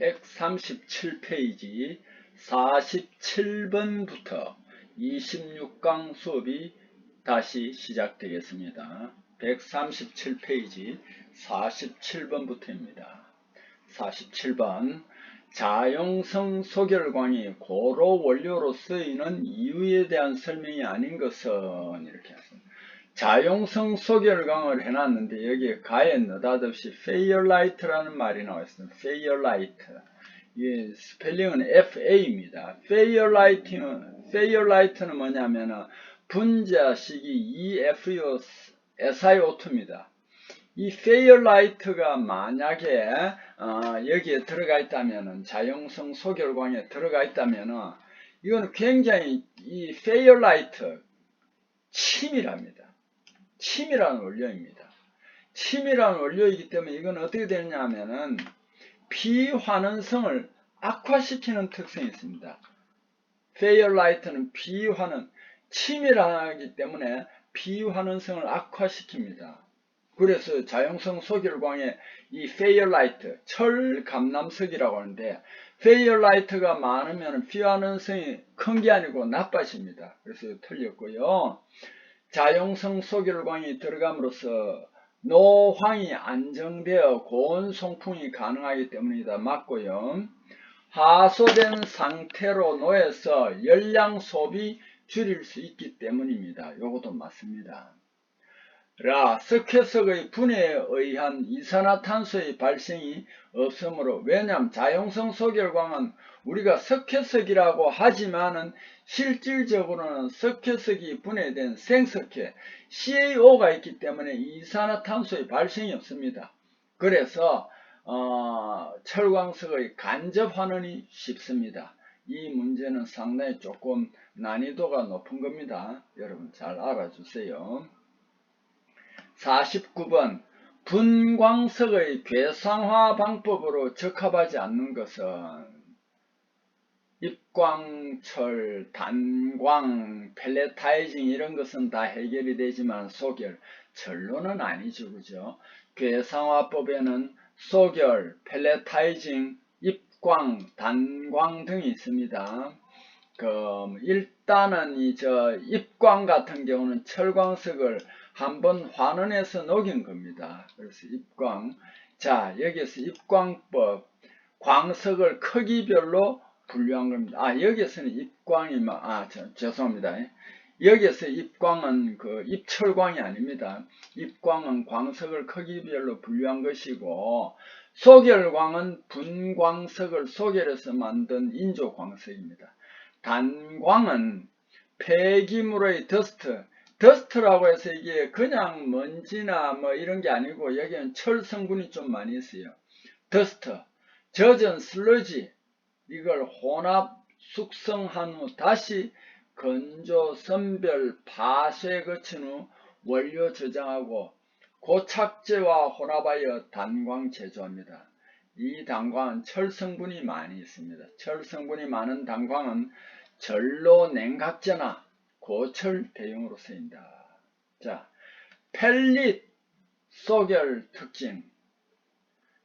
137페이지 47번부터 26강 수업이 다시 시작되겠습니다. 137페이지 47번부터입니다. 47번 자용성 소결광이 고로 원료로 쓰이는 이유에 대한 설명이 아닌 것은 이렇게 하습니다. 자용성 소결광을 해놨는데 여기에 가에 느닷없이 Fairlight라는 말이 나와 있습니다. Fairlight. 이 스펠링은 FA입니다. Fairlight는 뭐냐면은 분자식이 EFSiO2입니다. 이 Fairlight가 만약에 여기에 들어가 있다면은 자용성 소결광에 들어가 있다면은 이거는 굉장히 이 Fairlight 치밀합니다. 치밀한 원료입니다. 치밀한 원료이기 때문에 이건 어떻게 되느냐 하면은 비환원성을 악화시키는 특성이 있습니다. Fairlight는 비환원, 치밀하기 때문에 비환원성을 악화시킵니다. 그래서 자용성 소결광에 이 Fairlight, 철감남석이라고 하는데 Fairlight가 많으면 비환원성이 큰 게 아니고 나빠집니다. 그래서 틀렸고요. 자용성 소결광이 들어감으로써 노황이 안정되어 고온 송풍이 가능하기 때문이다. 맞고요. 하소된 상태로 놓여서 열량 소비 줄일 수 있기 때문입니다. 요것도 맞습니다. 석회석의 분해에 의한 이산화탄소의 발생이 없으므로, 왜냐하면 자용성 소결광은 우리가 석회석이라고 하지만은 실질적으로는 석회석이 분해된 생석회 CaO가 있기 때문에 이산화탄소의 발생이 없습니다. 그래서 철광석의 간접 환원이 쉽습니다. 이 문제는 상당히 조금 난이도가 높은 겁니다. 여러분 잘 알아주세요. 49번 분광석의 괴상화 방법으로 적합하지 않는 것은 입광철, 단광, 펠레타이징 이런 것은 다 해결이 되지만 소결, 절로는 아니죠. 그죠? 괴상화법에는 소결, 펠레타이징, 입광, 단광 등이 있습니다. 일단은 입광 같은 경우는 철광석을 한번 환원해서 녹인 겁니다. 그래서 입광. 자, 여기서 입광법, 광석을 크기별로 분류한 겁니다. 여기서는 입광이, 죄송합니다. 여기서 입광은 입철광이 아닙니다. 입광은 광석을 크기별로 분류한 것이고, 소결광은 분광석을 소결해서 만든 인조광석입니다. 단광은 폐기물의 더스트라고 해서 이게 그냥 먼지나 이런 게 아니고 여기는 철 성분이 좀 많이 있어요. 더스트, 젖은 슬러지, 이걸 혼합 숙성한 후 다시 건조, 선별, 파쇄 거친 후 원료 저장하고 고착제와 혼합하여 단광 제조합니다. 이 단광은 철 성분이 많이 있습니다. 철 성분이 많은 단광은 절로 냉각제나 고철 대용으로 쓰인다. 자, 펠릿 소결 특징.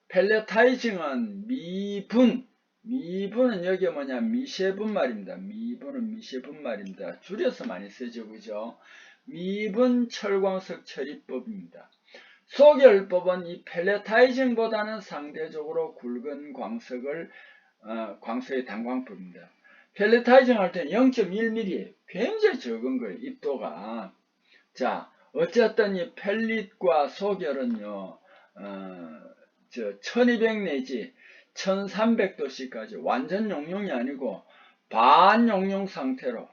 펠레타이징은 미분은 여기 뭐냐, 미세분 말입니다. 미분은 미세분 말입니다. 줄여서 많이 쓰죠. 그죠? 미분 철광석 처리법입니다. 소결법은 이 펠레타이징보다는 상대적으로 굵은 광석의 단광법입니다. 펠레타이징 할 때는 0.1mm 굉장히 적은 거예요. 입도가. 자, 어쨌든 이 펠릿과 소결은요, 1200 내지 1300도씨까지 완전 용융이 아니고 반용융 상태로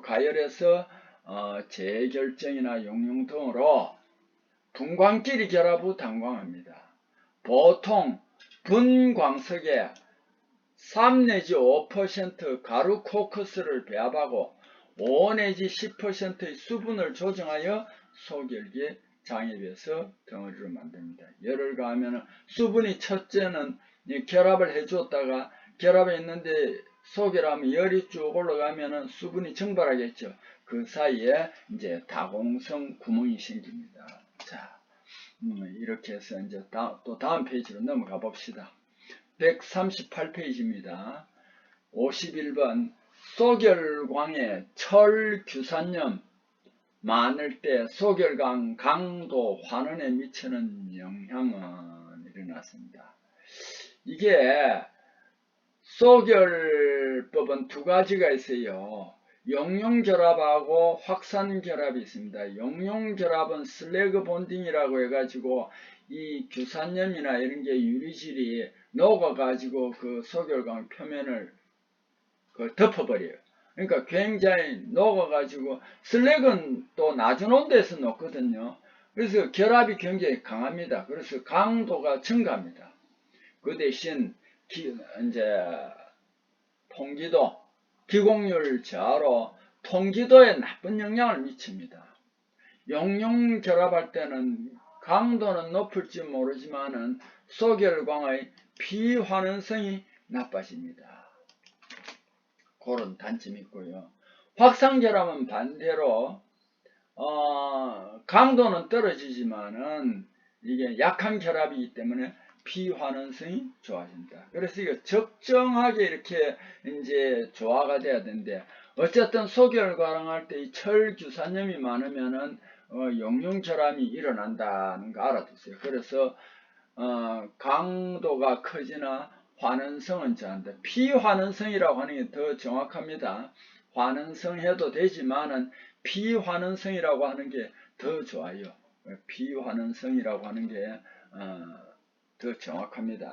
가열해서 재결정이나 용융 등으로 분광끼리 결합 후 단광합니다. 보통 분광석에 3 내지 5% 가루 코크스를 배합하고 5 내지 10%의 수분을 조정하여 소결기에 장입해서 덩어리를 만듭니다. 열을 가하면 수분이 첫째는 결합을 해주었다가 결합에 있는데 소결하면 열이 쭉 올라가면 수분이 증발하겠죠. 그 사이에 이제 다공성 구멍이 생깁니다. 자, 이렇게 해서 이제 또 다음 페이지로 넘어가 봅시다. 138페이지입니다. 51번 소결광에 철규산염 많을 때 소결광 강도 환원에 미치는 영향은 일어났습니다. 이게 소결법은 두 가지가 있어요. 용융결합하고 확산결합이 있습니다. 용융결합은 슬래그 본딩이라고 해가지고 이 규산염이나 이런 게 유리질이 녹아가지고 그 소결광 표면을 덮어버려요. 그러니까 굉장히 녹아가지고 슬랙은 또 낮은 온도에서 녹거든요. 그래서 결합이 굉장히 강합니다. 그래서 강도가 증가합니다. 그 대신 이제 통기도, 기공률 저하로 통기도에 나쁜 영향을 미칩니다. 용융 결합할 때는 강도는 높을지 모르지만은 소결광의 비환원성이 나빠집니다. 그런 단점이 있고요. 확산결합은 반대로 강도는 떨어지지만은 이게 약한 결합이기 때문에 비환원성이 좋아진다. 그래서 이거 적정하게 이렇게 이제 조화가 돼야 되는데 어쨌든 소결광할 때 이 철규산염이 많으면은 용융결합이 일어난다는 거 알아두세요. 그래서 강도가 커지나 환원성은 저한다. 피환원성이라고 하는 게 더 정확합니다. 환원성 해도 되지만은 피환원성이라고 하는 게 더 좋아요. 피환원성이라고 하는 게 더 정확합니다.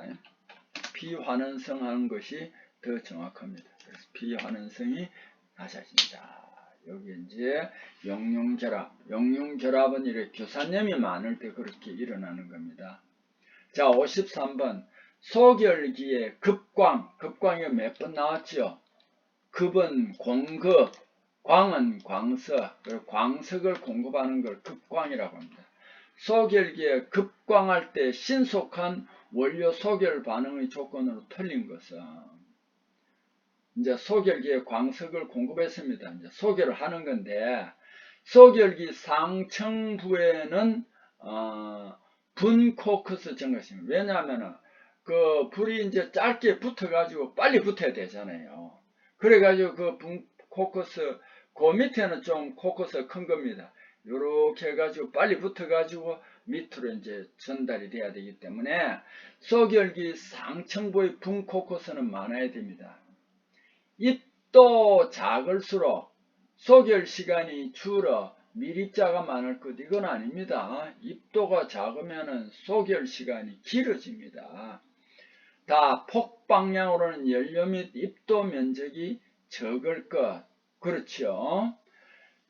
피환원성 하는 것이 더 정확합니다. 그래서 피환원성이 낮아진다. 여기 이제 용융결합은 이렇게 규산염이 많을 때 그렇게 일어나는 겁니다. 자, 53번 소결기에 급광이 몇 번 나왔죠? 급은 공급, 광은 광석, 그리고 광석을 공급하는 걸 급광이라고 합니다. 소결기에 급광할 때 신속한 원료 소결 반응의 조건으로 틀린 것은 이제 소결기에 광석을 공급했습니다. 이제 소결을 하는 건데 소결기 상층부에는 분코크스 증가십니다. 왜냐하면 그 불이 이제 짧게 붙어가지고 빨리 붙어야 되잖아요. 그래가지고 그 분코크스 그 밑에는 좀 코크스가 큰 겁니다. 요렇게 해가지고 빨리 붙어가지고 밑으로 이제 전달이 돼야 되기 때문에 소결기 상층부의 분코크스는 많아야 됩니다. 입도 작을수록 소결 시간이 줄어 미립자가 많을 것 이건 아닙니다. 입도가 작으면 소결 시간이 길어집니다. 다 폭방향으로는 연료 및 입도 면적이 적을 것. 그렇죠.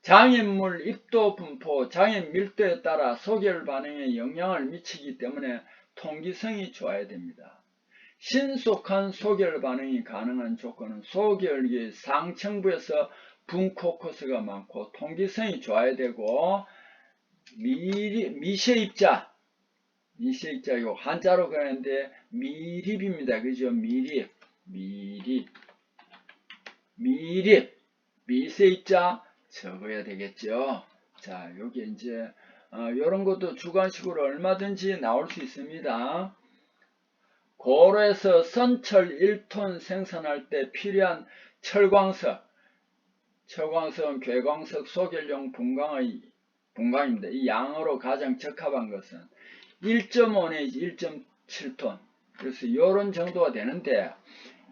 장애물 입도 분포, 장애 밀도에 따라 소결 반응에 영향을 미치기 때문에 통기성이 좋아야 됩니다. 신속한 소결 반응이 가능한 조건은 소결기 상층부에서 분코크스가 많고 통기성이 좋아야 되고 미세입자 이거 한자로 그러는데 미립입니다. 그죠? 미립 미세입자 적어야 되겠죠. 자, 여기 이제 이런 것도 주관식으로 얼마든지 나올 수 있습니다. 고로에서 선철 1톤 생산할 때 필요한 철광석은 괴광석 소결용 분광입니다. 이 양으로 가장 적합한 것은 1.5 내지 1.7톤. 그래서 이런 정도가 되는데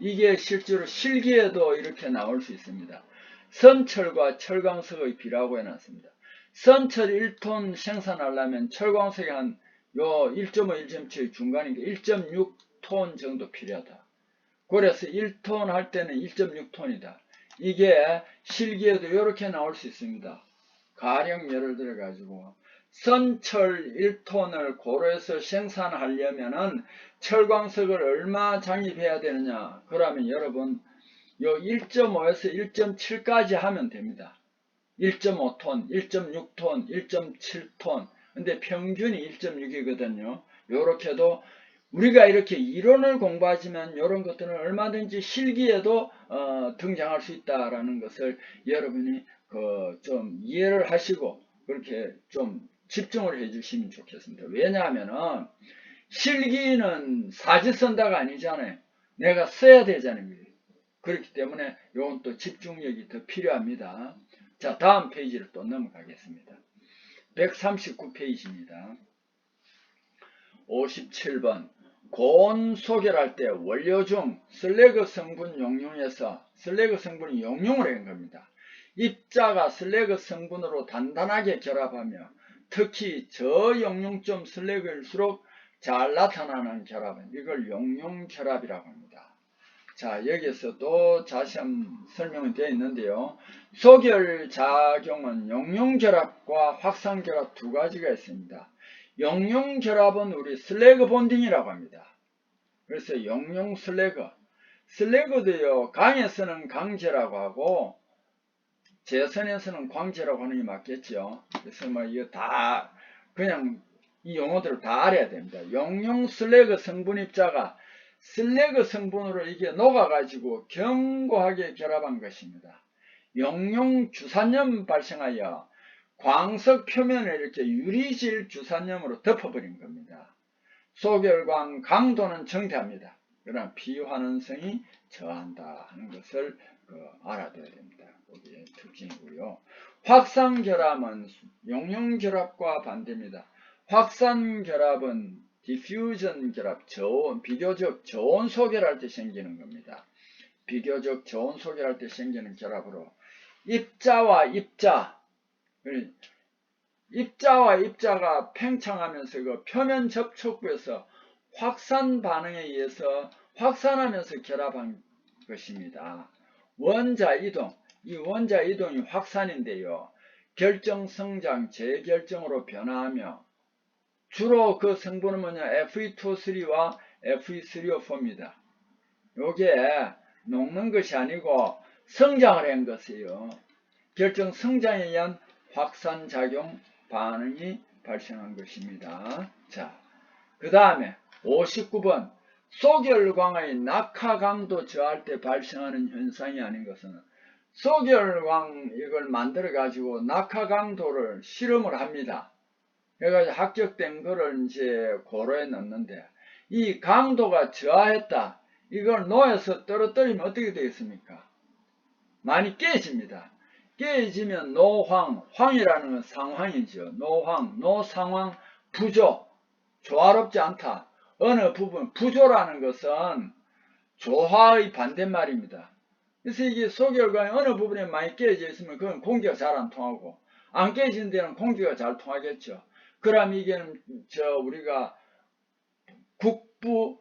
이게 실제로 실기에도 이렇게 나올 수 있습니다. 선철과 철광석의 비라고 해놨습니다. 선철 1톤 생산하려면 철광석이 한 1.5, 1.7 중간이니까 1.6톤 정도 필요하다. 그래서 1톤 할 때는 1.6톤이다. 이게 실기에도 이렇게 나올 수 있습니다. 가령 예를 들어 가지고 선철 1톤을 고로에서 생산하려면은 철광석을 얼마 장입해야 되느냐? 그러면 여러분 요 1.5에서 1.7까지 하면 됩니다. 1.5톤, 1.6톤, 1.7톤. 근데 평균이 1.6이거든요. 요렇게도 우리가 이렇게 이론을 공부하지만 이런 것들은 얼마든지 실기에도 등장할 수 있다라는 것을 여러분이 좀 이해를 하시고 그렇게 좀 집중을 해 주시면 좋겠습니다. 왜냐하면은 실기는 사지 쓴다가 아니잖아요. 내가 써야 되잖아요. 그렇기 때문에 이건 또 집중력이 더 필요합니다. 자, 다음 페이지를 또 넘어가겠습니다. 139페이지입니다. 57번. 고온 소결할 때 원료 중 슬래그 성분 용융에서 슬래그 성분이 용융을 한 겁니다. 입자가 슬래그 성분으로 단단하게 결합하며 특히 저용융점 슬래그일수록 잘 나타나는 결합은 이걸 용융결합이라고 합니다. 자, 여기서도 다시 한번 설명이 되어 있는데요. 소결작용은 용융결합과 확산결합 두 가지가 있습니다. 용융결합은 우리 슬래그 본딩이라고 합니다. 그래서 용융 슬래그. 슬래그도요, 강에서는 강제라고 하고, 재선에서는 광제라고 하는 게 맞겠죠. 그래서 뭐 이거 다, 그냥 이 용어들을 다 알아야 됩니다. 용융 슬래그 성분 입자가 슬래그 성분으로 이게 녹아가지고 견고하게 결합한 것입니다. 용융 주산염 발생하여 광석 표면을 이렇게 유리질 주산염으로 덮어버린 겁니다. 소결광 강도는 정대합니다. 그러나 비환원성이 저한다 하는 것을 알아둬야 됩니다. 거기에 특징이고요. 확산결합은 용융결합과 반대입니다. 확산결합은 디퓨전 결합, 비교적 저온 소결할 때 생기는 겁니다. 비교적 저온 소결할 때 생기는 결합으로 입자와 입자가 팽창하면서 그 표면 접촉부에서 확산 반응에 의해서 확산하면서 결합한 것입니다. 원자 이동, 이 원자 이동이 확산인데요. 결정, 성장, 재결정으로 변화하며 주로 그 성분은 뭐냐? Fe2O3와 Fe3O4입니다. 요게 녹는 것이 아니고 성장을 한 것이에요. 결정 성장에 의한 확산작용 반응이 발생한 것입니다. 자, 그 다음에 59번. 소결광의 낙하 강도 저할 때 발생하는 현상이 아닌 것은 소결광 이걸 만들어 가지고 낙하 강도를 실험을 합니다. 그래가지고 합격된 거를 이제 고로에 넣는데 이 강도가 저하했다. 이걸 놓여서 떨어뜨리면 어떻게 되겠습니까? 많이 깨집니다. 깨지면 노황, 황이라는 건 상황이죠. 노황, 노상황, 부조, 조화롭지 않다. 어느 부분, 부조라는 것은 조화의 반대말입니다. 그래서 이게 소결광이 어느 부분에 많이 깨져 있으면 그건 공기가 잘 안 통하고 안 깨지는 데는 공기가 잘 통하겠죠. 그럼 이게 우리가 국부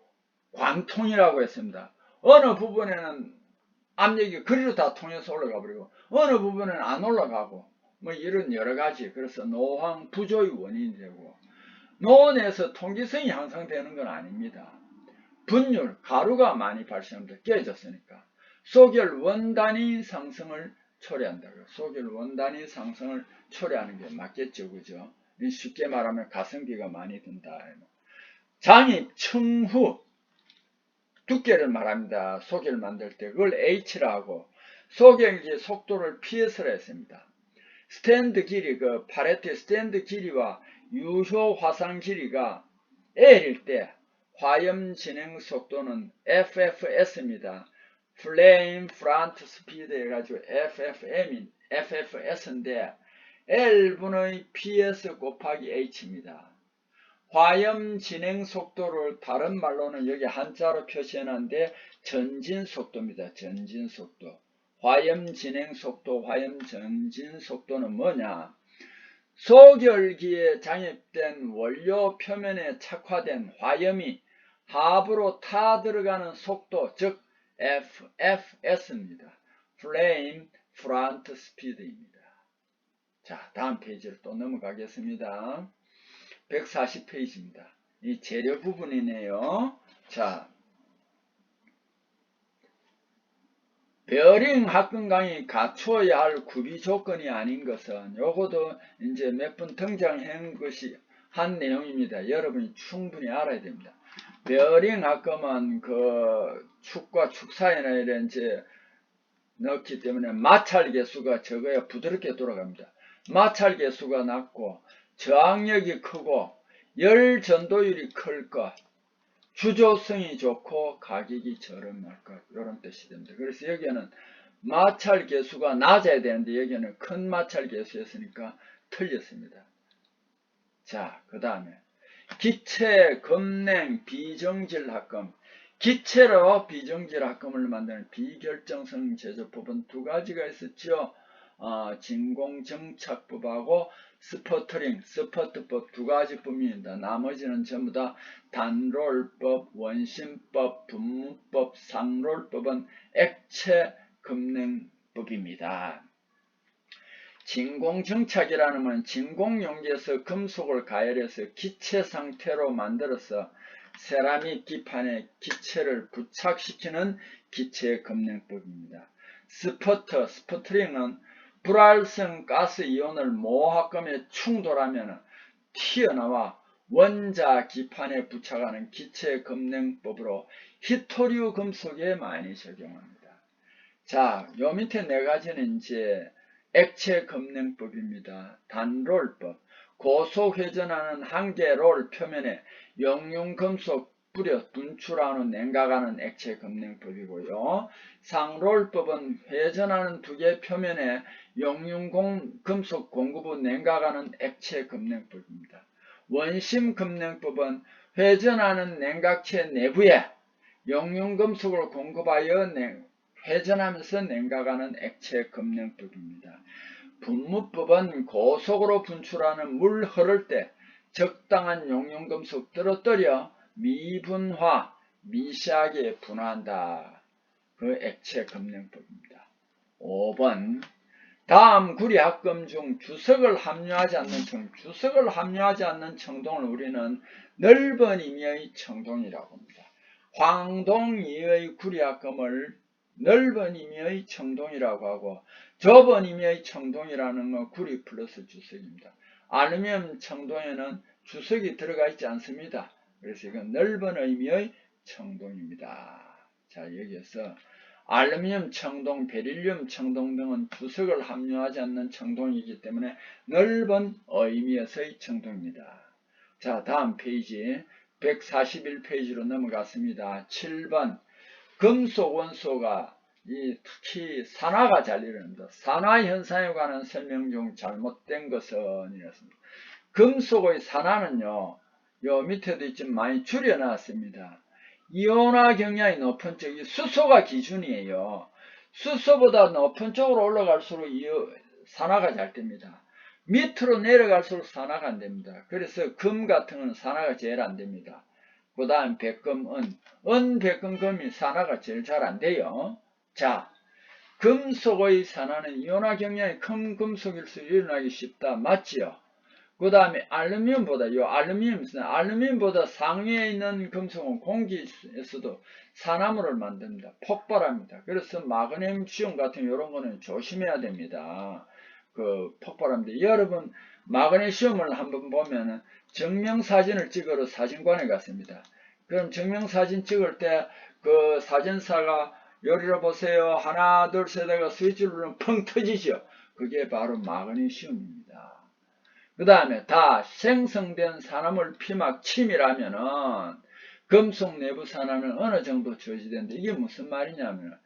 관통이라고 했습니다. 어느 부분에는 압력이 그리로 다 통해서 올라가 버리고 어느 부분은 안 올라가고 뭐 이런 여러 가지. 그래서 노황 부조의 원인이 되고 노원에서 통기성이 향상되는 건 아닙니다. 분율, 가루가 많이 발생합니다. 깨졌으니까. 소결 원단위 상승을 초래한다. 소결 원단위 상승을 초래하는 게 맞겠죠. 그죠? 쉽게 말하면 가성비가 많이 든다. 장입, 층후, 두께를 말합니다. 소결 만들 때 그걸 H라 하고 소결기 속도를 PS라 했습니다. 스탠드 길이, 그 파레트 스탠드 길이와 유효 화상 길이가 L일 때 화염 진행 속도는 FFS입니다. Flame Front Speed 해가지고 FFS인데 L분의 PS 곱하기 H입니다. 화염 진행 속도를 다른 말로는 여기 한자로 표시해놨는데 전진 속도입니다. 전진 속도. 화염 진행 속도, 화염 전진 속도는 뭐냐? 소결기에 장입된 원료 표면에 착화된 화염이 하부로 타 들어가는 속도, 즉 FFS입니다. Flame Front Speed입니다. 자, 다음 페이지로 또 넘어가겠습니다. 140페이지입니다. 이 재료 부분이네요. 자, 베어링 합금강이 갖추어야 할 구비 조건이 아닌 것은 요것도 이제 몇 번 등장한 것이 한 내용입니다. 여러분이 충분히 알아야 됩니다. 베어링 합금은 그 축과 축 사이나 이런 이제 넣기 때문에 마찰 개수가 적어야 부드럽게 돌아갑니다. 마찰 개수가 낮고 저항력이 크고 열 전도율이 클 것, 주조성이 좋고 가격이 저렴할 것, 이런 뜻이 됩니다. 그래서 여기에는 마찰 계수가 낮아야 되는데 여기는 큰 마찰 계수였으니까 틀렸습니다. 자, 그 다음에 기체, 금냉, 비정질 합금. 기체로 비정질 합금을 만드는 비결정성 제조법은 두 가지가 있었죠. 진공정착법하고 스퍼터링, 스퍼트법 두 가지 법입니다. 나머지는 전부 다 단롤법, 원심법, 분무법, 상롤법은 액체 금냉법입니다. 진공정착이라는 건 진공용기에서 금속을 가열해서 기체 상태로 만들어서 세라믹 기판에 기체를 부착시키는 기체 금냉법입니다. 스퍼터링은 불활성 가스 이온을 모합금에 충돌하면 튀어나와 원자 기판에 부착하는 기체 금냉법으로 히토류 금속에 많이 적용합니다. 자, 요 밑에 네 가지는 이제 액체 금냉법입니다. 단롤법, 고속 회전하는 한개 롤 표면에 영융금속 뿌려 분출하는 냉각하는 액체 금냉법이고요. 상롤법은 회전하는 두 개 표면에 영융금속 공급부 냉각하는 액체 금냉법입니다. 원심 금냉법은 회전하는 냉각체 내부에 영융금속을 공급하여 회전하면서 냉각하는 액체 금냉법입니다. 분무법은 고속으로 분출하는 물 흐를 때 적당한 용융금속 떨어뜨려 미분화, 미시하게 분화한다. 그 액체 금냉법입니다. 5번 다음 구리합금 중 주석을 함유하지 않는 청동을 우리는 넓은 의미의 청동이라고 합니다. 황동이의 구리합금을 넓은 의미의 청동이라고 하고 좁은 의미의 청동이라는 건 구리 플러스 주석입니다. 알루미늄 청동에는 주석이 들어가 있지 않습니다. 그래서 이건 넓은 의미의 청동입니다. 자, 여기에서 알루미늄 청동, 베릴륨 청동 등은 주석을 함유하지 않는 청동이기 때문에 넓은 의미에서의 청동입니다. 자, 다음 페이지 141페이지로 넘어갔습니다. 7번 금속 원소가 특히 산화가 잘 일어납니다. 산화 현상에 관한 설명 중 잘못된 것은 이렇습니다. 금속의 산화는요, 요 밑에도 있지만 많이 줄여놨습니다. 이온화 경량이 높은 쪽이 수소가 기준이에요. 수소보다 높은 쪽으로 올라갈수록 산화가 잘 됩니다. 밑으로 내려갈수록 산화가 안 됩니다. 그래서 금 같은 건 산화가 제일 안 됩니다. 그 다음 백금, 은, 백금, 금이 산화가 제일 잘 안 돼요. 자, 금속의 산화는 이온화 경량이 큰 금속일수록 일어나기 쉽다. 맞지요? 그 다음에 알루미늄보다 상위에 있는 금속은 공기에서도 산화물을 만듭니다. 폭발합니다. 그래서 마그네슘 같은 이런 거는 조심해야 됩니다. 폭발합니다. 여러분, 마그네슘을 한번 보면은 증명사진을 찍으러 사진관에 갔습니다. 그럼 증명사진 찍을 때 그 사진사가 요리로 보세요. 하나, 둘, 셋 해가 스위치를 누르면 펑 터지죠. 그게 바로 마그네슘입니다. 그 다음에 다 생성된 산화물 피막 침이라면은 금속 내부 산화는 어느 정도 저지된다. 이게 무슨 말이냐면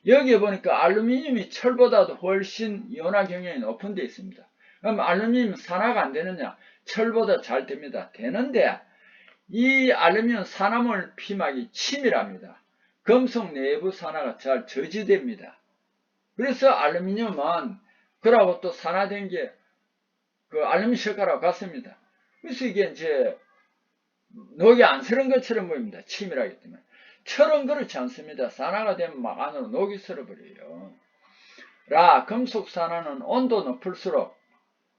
여기 보니까 알루미늄이 철보다도 훨씬 이온화 경향이 높은 데 있습니다. 그럼 알루미늄 산화가 안 되느냐? 철보다 잘 됩니다. 되는데 이 알루미늄 산화물 피막이 침이랍니다. 금속 내부 산화가 잘 저지됩니다. 그래서 알루미늄은 그러고 또 산화된 게 알루미늄 셔가라고 같습니다. 그래서 이게 이제 녹이 안 스른 것처럼 보입니다. 침이라기 때문에. 철은 그렇지 않습니다. 산화가 되면 막 안으로 녹이 슬어버려요. 금속 산화는 온도 높을수록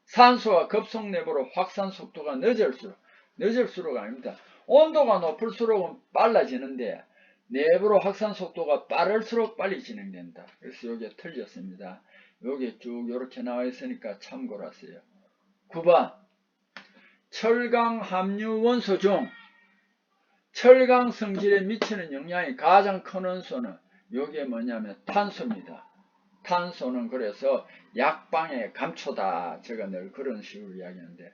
산소가 급속 내부로 확산 속도가 늦을수록 아닙니다. 온도가 높을수록은 빨라지는데 내부로 확산 속도가 빠를수록 빨리 진행된다. 그래서 여기에 틀렸습니다. 여기에 쭉 이렇게 나와 있으니까 참고로 하세요. 9번 철강 함유 원소 중 철강 성질에 미치는 영향이 가장 큰 원소는 이게 뭐냐면 탄소입니다. 탄소는 그래서 약방의 감초다. 제가 늘 그런 식으로 이야기하는데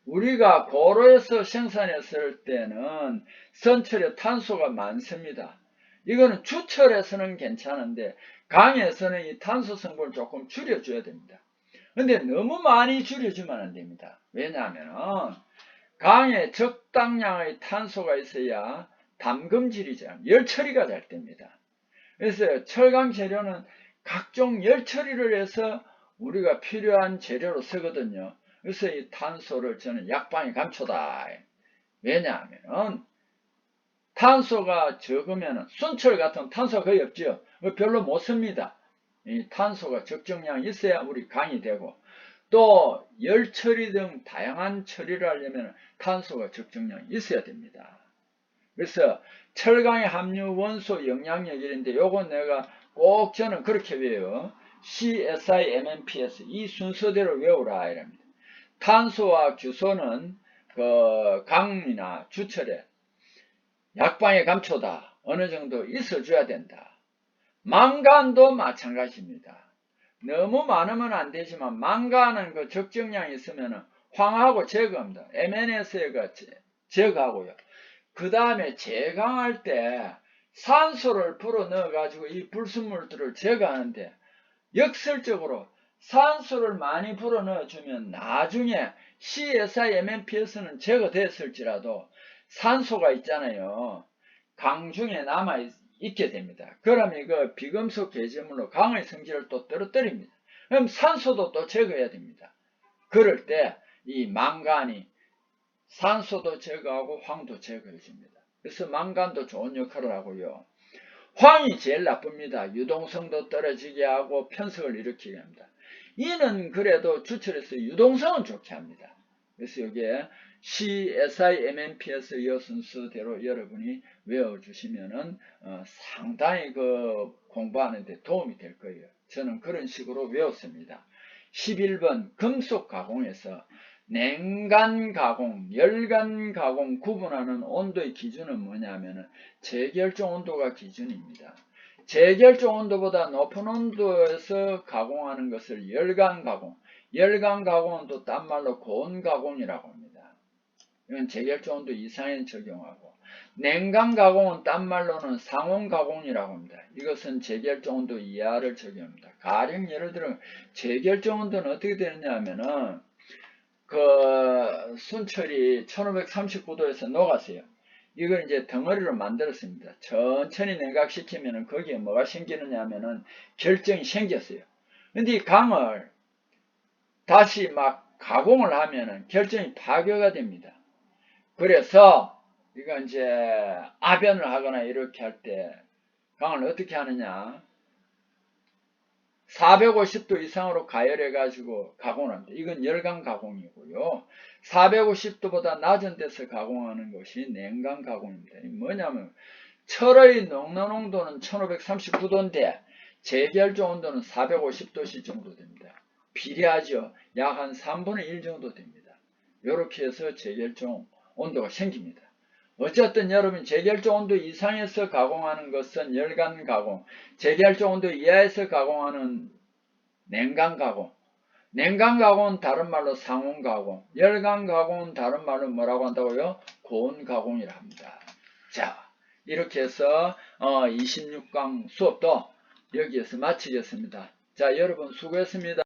우리가 고로에서 생산했을 때는 선철에 탄소가 많습니다. 이거는 주철에서는 괜찮은데 강에서는 이 탄소 성분을 조금 줄여줘야 됩니다. 근데 너무 많이 줄여주면 안 됩니다. 왜냐하면 강에 적당량의 탄소가 있어야 담금질이 잘, 열 처리가 잘 됩니다. 그래서 철강 재료는 각종 열 처리를 해서 우리가 필요한 재료로 쓰거든요. 그래서 이 탄소를 저는 약방의 감초다. 왜냐하면 탄소가 적으면 순철 같은 탄소가 거의 없죠. 별로 못 씁니다. 이 탄소가 적정량 있어야 우리 강이 되고 또 열 처리 등 다양한 처리를 하려면 탄소가 적정량 있어야 됩니다. 그래서 철강의 함유 원소 영향력인데 요건 내가 꼭 저는 그렇게 외워요. CSIMNPS 이 순서대로 외우라 이랍니다. 탄소와 규소는 그 강이나 주철에 약방의 감초다. 어느 정도 있어줘야 된다. 망간도 마찬가지입니다. 너무 많으면 안 되지만 망간은 그 적정량이 있으면 황하고 제거합니다. MNS가 제거하고요. 그 다음에 제강할 때 산소를 불어 넣어 가지고 이 불순물들을 제거하는데 역설적으로 산소를 많이 불어 넣어 주면 나중에 CSIMNPS는 제거됐을지라도 산소가 있잖아요. 강 중에 남아 있게 됩니다. 그러면 그 비금속 개제물로 강의 성질을 또 떨어뜨립니다. 그럼 산소도 또 제거해야 됩니다. 그럴 때 이 망간이 산소도 제거하고 황도 제거해 줍니다. 그래서 망간도 좋은 역할을 하고요. 황이 제일 나쁩니다. 유동성도 떨어지게 하고 편석을 일으키게 합니다. 이는 그래도 주철에서 유동성은 좋게 합니다. 그래서 여기에 CSIMNPS 이 순서대로 여러분이 외워주시면은 상당히 그 공부하는데 도움이 될 거예요. 저는 그런 식으로 외웠습니다. 11번 금속 가공에서 냉간 가공, 열간 가공 구분하는 온도의 기준은 뭐냐면은 재결정 온도가 기준입니다. 재결정 온도보다 높은 온도에서 가공하는 것을 열간 가공, 열간 가공은 또 딴 말로 고온 가공이라고 합니다. 이건 재결정 온도 이상에 적용하고 냉간 가공은 딴 말로는 상온 가공이라고 합니다. 이것은 재결정 온도 이하를 적용합니다. 가령 예를 들어 재결정 온도는 어떻게 되느냐 하면은 그 순철이 1539도에서 녹았어요. 이걸 이제 덩어리로 만들었습니다. 천천히 냉각시키면은 거기에 뭐가 생기느냐 하면은 결정이 생겼어요. 근데 이 강을 다시 막 가공을 하면은 결정이 파괴가 됩니다. 그래서 이거 이제 아변을 하거나 이렇게 할 때 강을 어떻게 하느냐 450도 이상으로 가열해가지고 가공을 합니다. 이건 열강 가공이고요. 450도보다 낮은 데서 가공하는 것이 냉강 가공입니다. 뭐냐면 철의 녹는 온도는 1539도인데 재결정 온도는 450도씨 정도 됩니다. 비례하죠. 약 한 3분의 1 정도 됩니다. 이렇게 해서 재결정 온도가 생깁니다. 어쨌든 여러분 재결정 온도 이상에서 가공하는 것은 열간 가공, 재결정 온도 이하에서 가공하는 냉간 가공, 냉간 가공은 다른 말로 상온 가공, 열간 가공은 다른 말로 뭐라고 한다고요? 고온 가공이라 합니다. 자, 이렇게 해서 26강 수업도 여기에서 마치겠습니다. 자, 여러분 수고했습니다.